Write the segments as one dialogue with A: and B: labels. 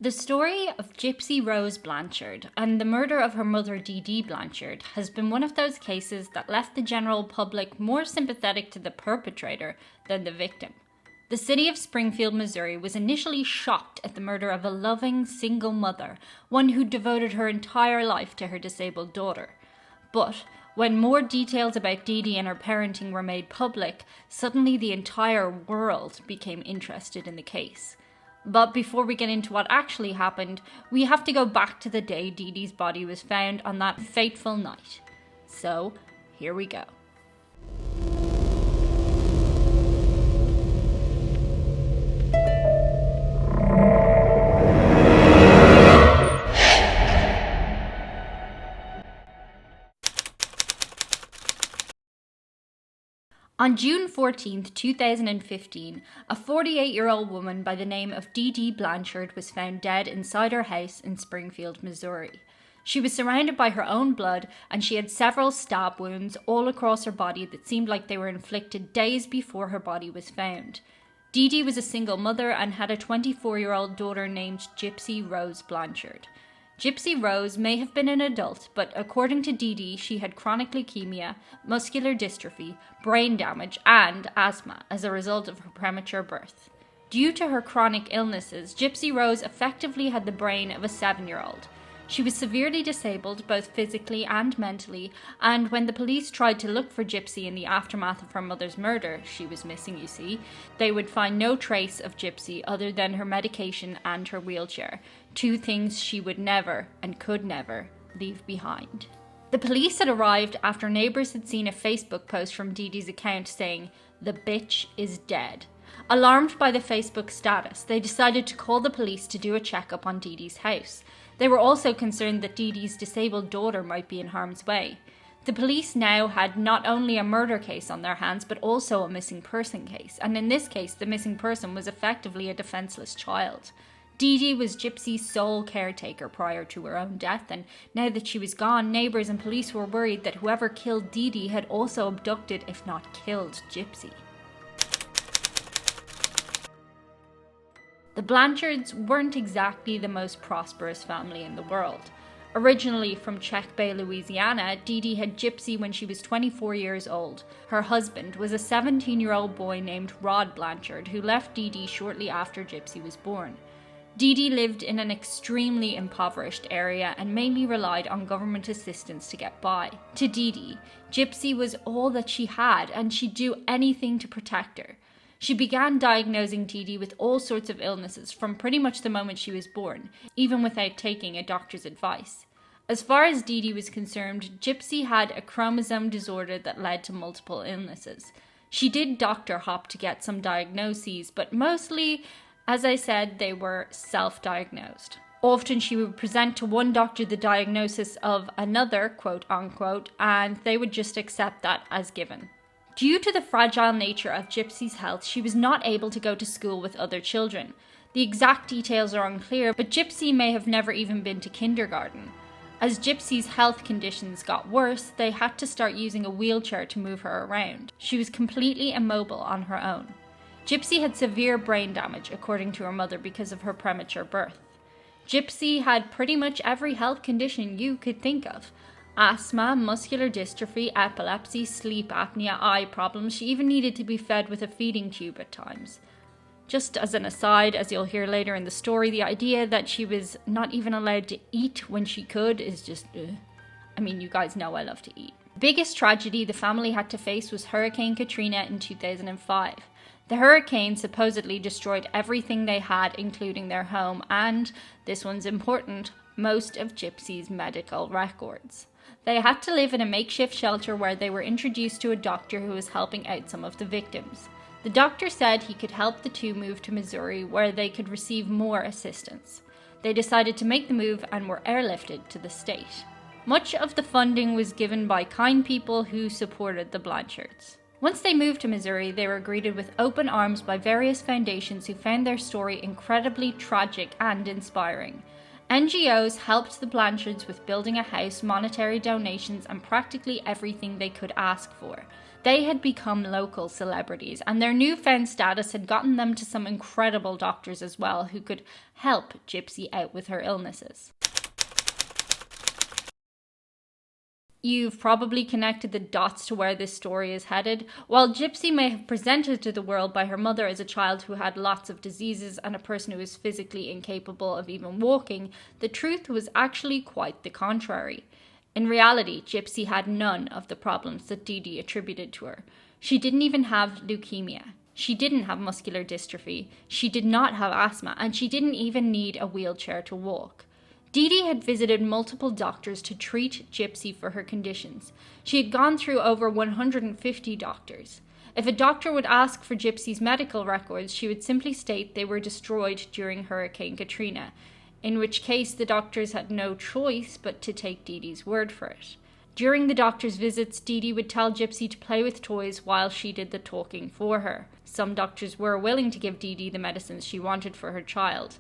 A: The story of Gypsy Rose Blanchard and the murder of her mother Dee Dee Blanchard has been one of those cases that left the general public more sympathetic to the perpetrator than the victim. The city of Springfield, Missouri was initially shocked at the murder of a loving single mother, one who devoted her entire life to her disabled daughter. But when more details about Dee Dee and her parenting were made public, suddenly the entire world became interested in the case. But before we get into what actually happened, we have to go back to the day Dee Dee's body was found on that fateful night. So, here we go. On June 14, 2015, a 48-year-old woman by the name of Dee Dee Blanchard was found dead inside her house in Springfield, Missouri. She was surrounded by her own blood, and she had several stab wounds all across her body that seemed like they were inflicted days before her body was found. Dee Dee was a single mother and had a 24-year-old daughter named Gypsy Rose Blanchard. Gypsy Rose may have been an adult, but according to Dee Dee, she had chronic leukemia, muscular dystrophy, brain damage, and asthma as a result of her premature birth. Due to her chronic illnesses, Gypsy Rose effectively had the brain of a 7-year-old. She was severely disabled, both physically and mentally, and when the police tried to look for Gypsy in the aftermath of her mother's murder, she was missing, you see, they would find no trace of Gypsy other than her medication and her wheelchair, two things she would never, and could never, leave behind. The police had arrived after neighbours had seen a Facebook post from Dee Dee's account saying, "The bitch is dead." Alarmed by the Facebook status, they decided to call the police to do a checkup on Dee Dee's house. They were also concerned that Dee Dee's disabled daughter might be in harm's way. The police now had not only a murder case on their hands, but also a missing person case, and in this case, the missing person was effectively a defenceless child. Dee Dee was Gypsy's sole caretaker prior to her own death, and now that she was gone, neighbours and police were worried that whoever killed Dee Dee had also abducted, if not killed, Gypsy. The Blanchards weren't exactly the most prosperous family in the world. Originally from Check Bay, Louisiana, Dee Dee had Gypsy when she was 24 years old. Her husband was a 17-year-old boy named Rod Blanchard, who left Dee Dee shortly after Gypsy was born. Dee Dee lived in an extremely impoverished area and mainly relied on government assistance to get by. To Dee Dee, Gypsy was all that she had, and she'd do anything to protect her. She began diagnosing Dee Dee with all sorts of illnesses from pretty much the moment she was born, even without taking a doctor's advice. As far as Dee Dee was concerned, Gypsy had a chromosome disorder that led to multiple illnesses. She did doctor hop to get some diagnoses, but mostly, as I said, they were self-diagnosed. Often she would present to one doctor the diagnosis of another, quote unquote, and they would just accept that as given. Due to the fragile nature of Gypsy's health, she was not able to go to school with other children. The exact details are unclear, but Gypsy may have never even been to kindergarten. As Gypsy's health conditions got worse, they had to start using a wheelchair to move her around. She was completely immobile on her own. Gypsy had severe brain damage, according to her mother, because of her premature birth. Gypsy had pretty much every health condition you could think of. Asthma, muscular dystrophy, epilepsy, sleep apnea, eye problems. She even needed to be fed with a feeding tube at times. Just as an aside, as you'll hear later in the story, the idea that she was not even allowed to eat when she could is just, I mean, you guys know I love to eat. The biggest tragedy the family had to face was Hurricane Katrina in 2005. The hurricane supposedly destroyed everything they had, including their home, and, this one's important, most of Gypsy's medical records. They had to live in a makeshift shelter where they were introduced to a doctor who was helping out some of the victims. The doctor said he could help the two move to Missouri, where they could receive more assistance. They decided to make the move and were airlifted to the state. Much of the funding was given by kind people who supported the Blanchards. Once they moved to Missouri, they were greeted with open arms by various foundations who found their story incredibly tragic and inspiring. NGOs helped the Blanchards with building a house, monetary donations, and practically everything they could ask for. They had become local celebrities, and their newfound status had gotten them to some incredible doctors as well who could help Gypsy out with her illnesses. You've probably connected the dots to where this story is headed. While Gypsy may have presented to the world by her mother as a child who had lots of diseases and a person who was physically incapable of even walking, the truth was actually quite the contrary. In reality, Gypsy had none of the problems that DeeDee attributed to her. She didn't even have leukemia. She didn't have muscular dystrophy. She did not have asthma, and she didn't even need a wheelchair to walk. DeeDee had visited multiple doctors to treat Gypsy for her conditions. She had gone through over 150 doctors. If a doctor would ask for Gypsy's medical records, she would simply state they were destroyed during Hurricane Katrina, in which case the doctors had no choice but to take DeeDee's word for it. During the doctor's visits, DeeDee would tell Gypsy to play with toys while she did the talking for her. Some doctors were willing to give DeeDee the medicines she wanted for her child.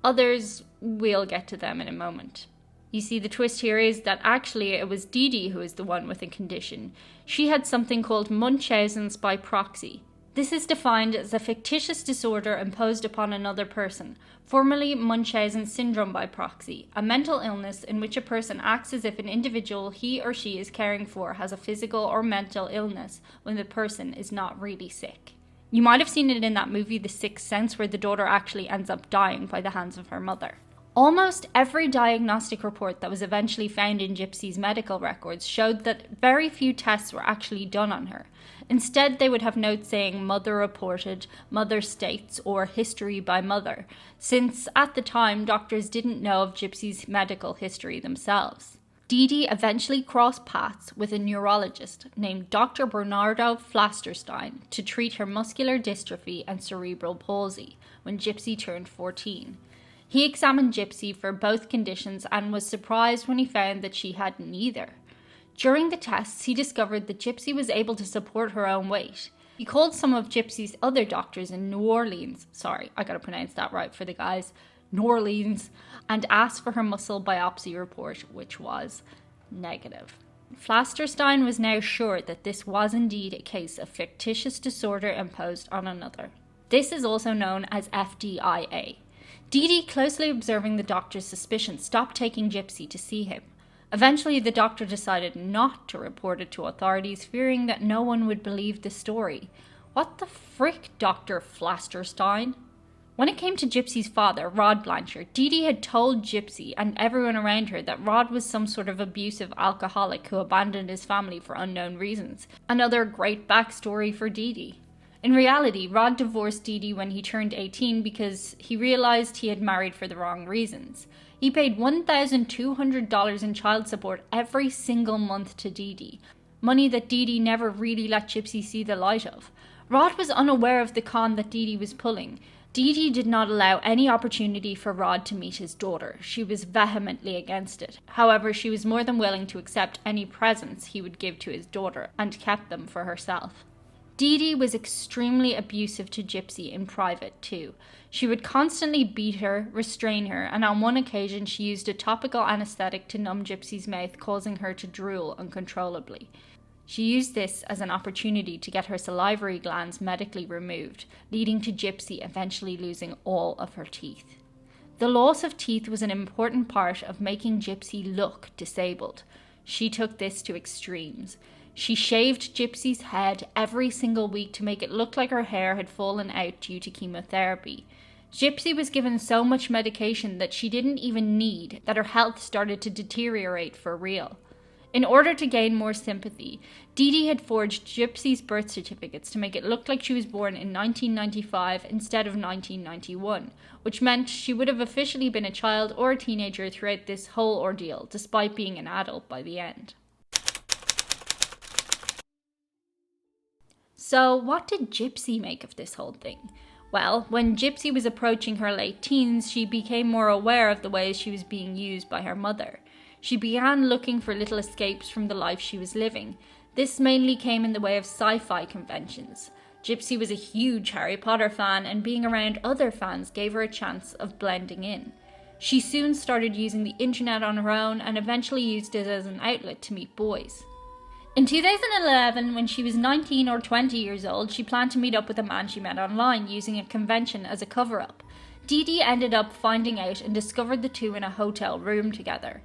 A: Others, we'll get to them in a moment. You see, the twist here is that actually it was DeeDee who is the one with a condition. She had something called Munchausen's by proxy. This is defined as a fictitious disorder imposed upon another person, formerly Munchausen syndrome by proxy, a mental illness in which a person acts as if an individual he or she is caring for has a physical or mental illness when the person is not really sick. You might have seen it in that movie The Sixth Sense, where the daughter actually ends up dying by the hands of her mother. Almost every diagnostic report that was eventually found in Gypsy's medical records showed that very few tests were actually done on her. Instead, they would have notes saying mother reported, mother states, or history by mother, since at the time doctors didn't know of Gypsy's medical history themselves. DeeDee eventually crossed paths with a neurologist named Dr. Bernardo Flasterstein to treat her muscular dystrophy and cerebral palsy when Gypsy turned 14. He examined Gypsy for both conditions and was surprised when he found that she had neither. During the tests, he discovered that Gypsy was able to support her own weight. He called some of Gypsy's other doctors in New Orleans, and asked for her muscle biopsy report, which was negative. Flasterstein was now sure that this was indeed a case of fictitious disorder imposed on another. This is also known as FDIA. DeeDee, closely observing the doctor's suspicion, stopped taking Gypsy to see him. Eventually, the doctor decided not to report it to authorities, fearing that no one would believe the story. What the frick, Dr. Flasterstein? When it came to Gypsy's father, Rod Blanchard, DeeDee had told Gypsy and everyone around her that Rod was some sort of abusive alcoholic who abandoned his family for unknown reasons. Another great backstory for DeeDee. In reality, Rod divorced DeeDee when he turned 18 because he realized he had married for the wrong reasons. He paid $1,200 in child support every single month to DeeDee, money that DeeDee never really let Gypsy see the light of. Rod was unaware of the con that DeeDee was pulling. DeeDee did not allow any opportunity for Rod to meet his daughter. She was vehemently against it. However, she was more than willing to accept any presents he would give to his daughter, and kept them for herself. DeeDee was extremely abusive to Gypsy in private too. She would constantly beat her, restrain her, and on one occasion she used a topical anesthetic to numb Gypsy's mouth, causing her to drool uncontrollably. She used this as an opportunity to get her salivary glands medically removed, leading to Gypsy eventually losing all of her teeth. The loss of teeth was an important part of making Gypsy look disabled. She took this to extremes. She shaved Gypsy's head every single week to make it look like her hair had fallen out due to chemotherapy. Gypsy was given so much medication that she didn't even need, that her health started to deteriorate for real. In order to gain more sympathy, DeeDee had forged Gypsy's birth certificates to make it look like she was born in 1995 instead of 1991, which meant she would have officially been a child or a teenager throughout this whole ordeal, despite being an adult by the end. So what did Gypsy make of this whole thing? Well, when Gypsy was approaching her late teens, she became more aware of the ways she was being used by her mother. She began looking for little escapes from the life she was living. This mainly came in the way of sci-fi conventions. Gypsy was a huge Harry Potter fan, and being around other fans gave her a chance of blending in. She soon started using the internet on her own and eventually used it as an outlet to meet boys. In 2011, when she was 19 or 20 years old, she planned to meet up with a man she met online using a convention as a cover-up. DeeDee ended up finding out and discovered the two in a hotel room together.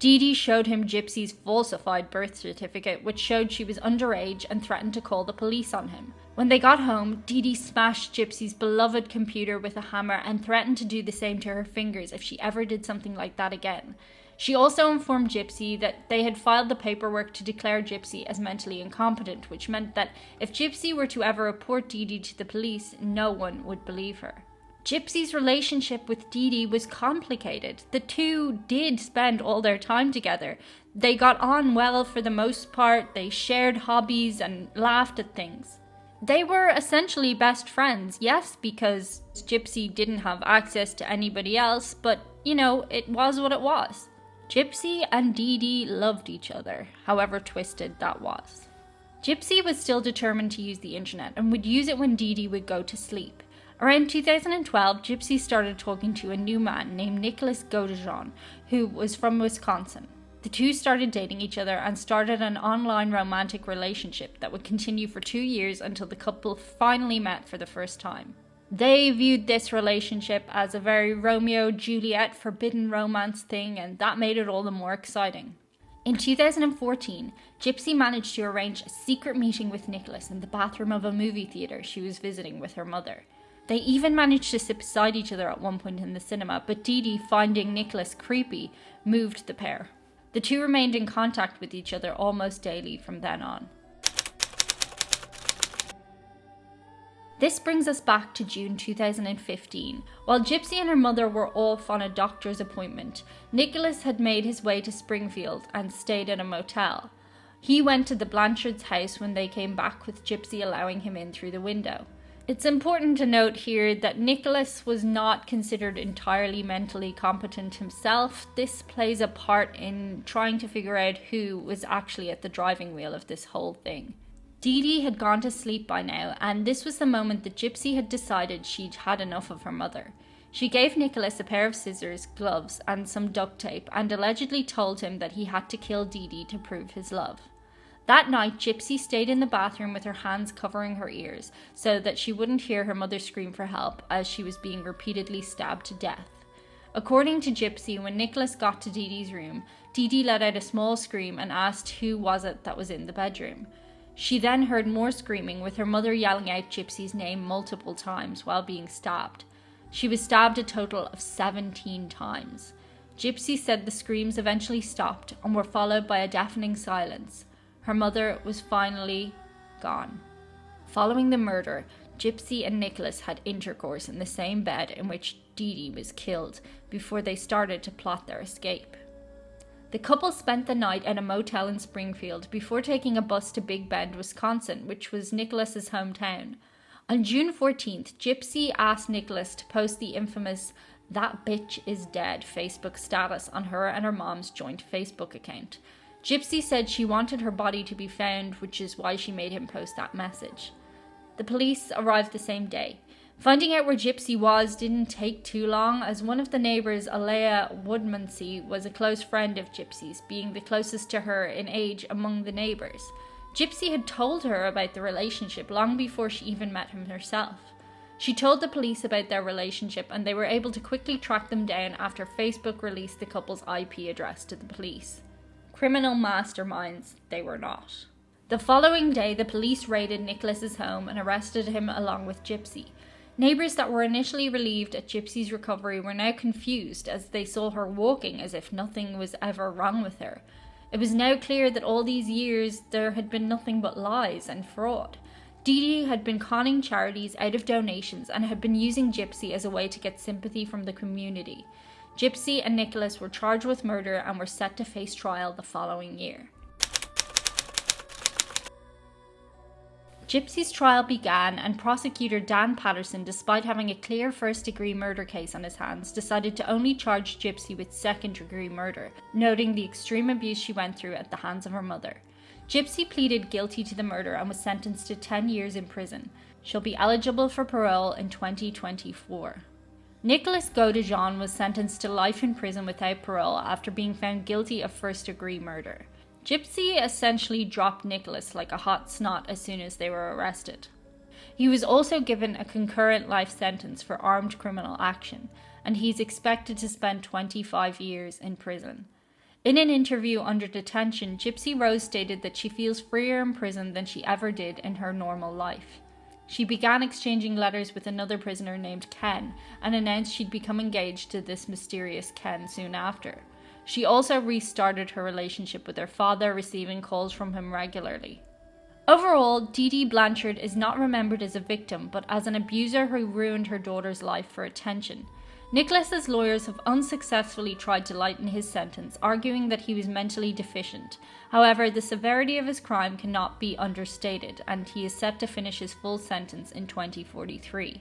A: DeeDee showed him Gypsy's falsified birth certificate, which showed she was underage, and threatened to call the police on him. When they got home, DeeDee smashed Gypsy's beloved computer with a hammer and threatened to do the same to her fingers if she ever did something like that again. She also informed Gypsy that they had filed the paperwork to declare Gypsy as mentally incompetent, which meant that if Gypsy were to ever report DeeDee to the police, no one would believe her. Gypsy's relationship with DeeDee was complicated. The two did spend all their time together. They got on well for the most part, they shared hobbies and laughed at things. They were essentially best friends, yes, because Gypsy didn't have access to anybody else, but, it was what it was. Gypsy and DeeDee loved each other, however twisted that was. Gypsy was still determined to use the internet and would use it when DeeDee would go to sleep. Around 2012, Gypsy started talking to a new man named Nicholas Godejean, who was from Wisconsin. The two started dating each other and started an online romantic relationship that would continue for 2 years until the couple finally met for the first time. They viewed this relationship as a very Romeo-Juliet forbidden romance thing, and that made it all the more exciting. In 2014, Gypsy managed to arrange a secret meeting with Nicholas in the bathroom of a movie theater she was visiting with her mother. They even managed to sit beside each other at one point in the cinema, but DeeDee, finding Nicholas creepy, moved the pair. The two remained in contact with each other almost daily from then on. This brings us back to June 2015. While Gypsy and her mother were off on a doctor's appointment, Nicholas had made his way to Springfield and stayed at a motel. He went to the Blanchard's house when they came back, with Gypsy allowing him in through the window. It's important to note here that Nicholas was not considered entirely mentally competent himself. This plays a part in trying to figure out who was actually at the driving wheel of this whole thing. DeeDee had gone to sleep by now, and this was the moment that Gypsy had decided she'd had enough of her mother. She gave Nicholas a pair of scissors, gloves, and some duct tape, and allegedly told him that he had to kill DeeDee to prove his love. That night, Gypsy stayed in the bathroom with her hands covering her ears so that she wouldn't hear her mother scream for help as she was being repeatedly stabbed to death. According to Gypsy, when Nicholas got to DeeDee's room, DeeDee let out a small scream and asked who was it that was in the bedroom. She then heard more screaming, with her mother yelling out Gypsy's name multiple times while being stabbed. She was stabbed a total of 17 times. Gypsy said the screams eventually stopped and were followed by a deafening silence. Her mother was finally gone. Following the murder, Gypsy and Nicholas had intercourse in the same bed in which DeeDee was killed before they started to plot their escape. The couple spent the night at a motel in Springfield before taking a bus to Big Bend, Wisconsin, which was Nicholas's hometown. On June 14th, Gypsy asked Nicholas to post the infamous "That bitch is dead" Facebook status on her and her mom's joint Facebook account. Gypsy said she wanted her body to be found, which is why she made him post that message. The police arrived the same day. Finding out where Gypsy was didn't take too long, as one of the neighbours, Alea Woodmansey, was a close friend of Gypsy's, being the closest to her in age among the neighbours. Gypsy had told her about the relationship long before she even met him herself. She told the police about their relationship, and they were able to quickly track them down after Facebook released the couple's IP address to the police. Criminal masterminds they were not. The following day, the police raided Nicholas's home and arrested him along with Gypsy. Neighbours that were initially relieved at Gypsy's recovery were now confused as they saw her walking as if nothing was ever wrong with her. It was now clear that all these years there had been nothing but lies and fraud. DeeDee had been conning charities out of donations and had been using Gypsy as a way to get sympathy from the community. Gypsy and Nicholas were charged with murder and were set to face trial the following year. Gypsy's trial began, and prosecutor Dan Patterson, despite having a clear first-degree murder case on his hands, decided to only charge Gypsy with second-degree murder, noting the extreme abuse she went through at the hands of her mother. Gypsy pleaded guilty to the murder and was sentenced to 10 years in prison. She'll be eligible for parole in 2024. Nicholas Godejean was sentenced to life in prison without parole after being found guilty of first-degree murder. Gypsy essentially dropped Nicholas like a hot snot as soon as they were arrested. He was also given a concurrent life sentence for armed criminal action, and he's expected to spend 25 years in prison. In an interview under detention, Gypsy Rose stated that she feels freer in prison than she ever did in her normal life. She began exchanging letters with another prisoner named Ken and announced she'd become engaged to this mysterious Ken soon after. She also restarted her relationship with her father, receiving calls from him regularly. Overall, DeeDee Blanchard is not remembered as a victim, but as an abuser who ruined her daughter's life for attention. Nicholas's lawyers have unsuccessfully tried to lighten his sentence, arguing that he was mentally deficient. However, the severity of his crime cannot be understated, and he is set to finish his full sentence in 2043.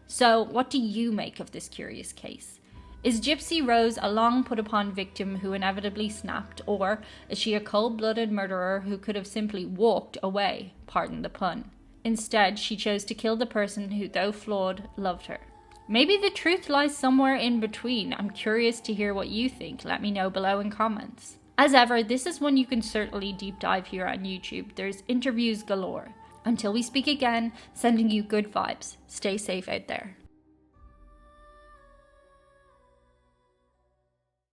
A: So, what do you make of this curious case? Is Gypsy Rose a long put-upon victim who inevitably snapped, or is she a cold-blooded murderer who could have simply walked away, pardon the pun? Instead, she chose to kill the person who, though flawed, loved her. Maybe the truth lies somewhere in between. I'm curious to hear what you think. Let me know below in comments. As ever, this is one you can certainly deep dive here on YouTube. There's interviews galore. Until we speak again, sending you good vibes. Stay safe out there.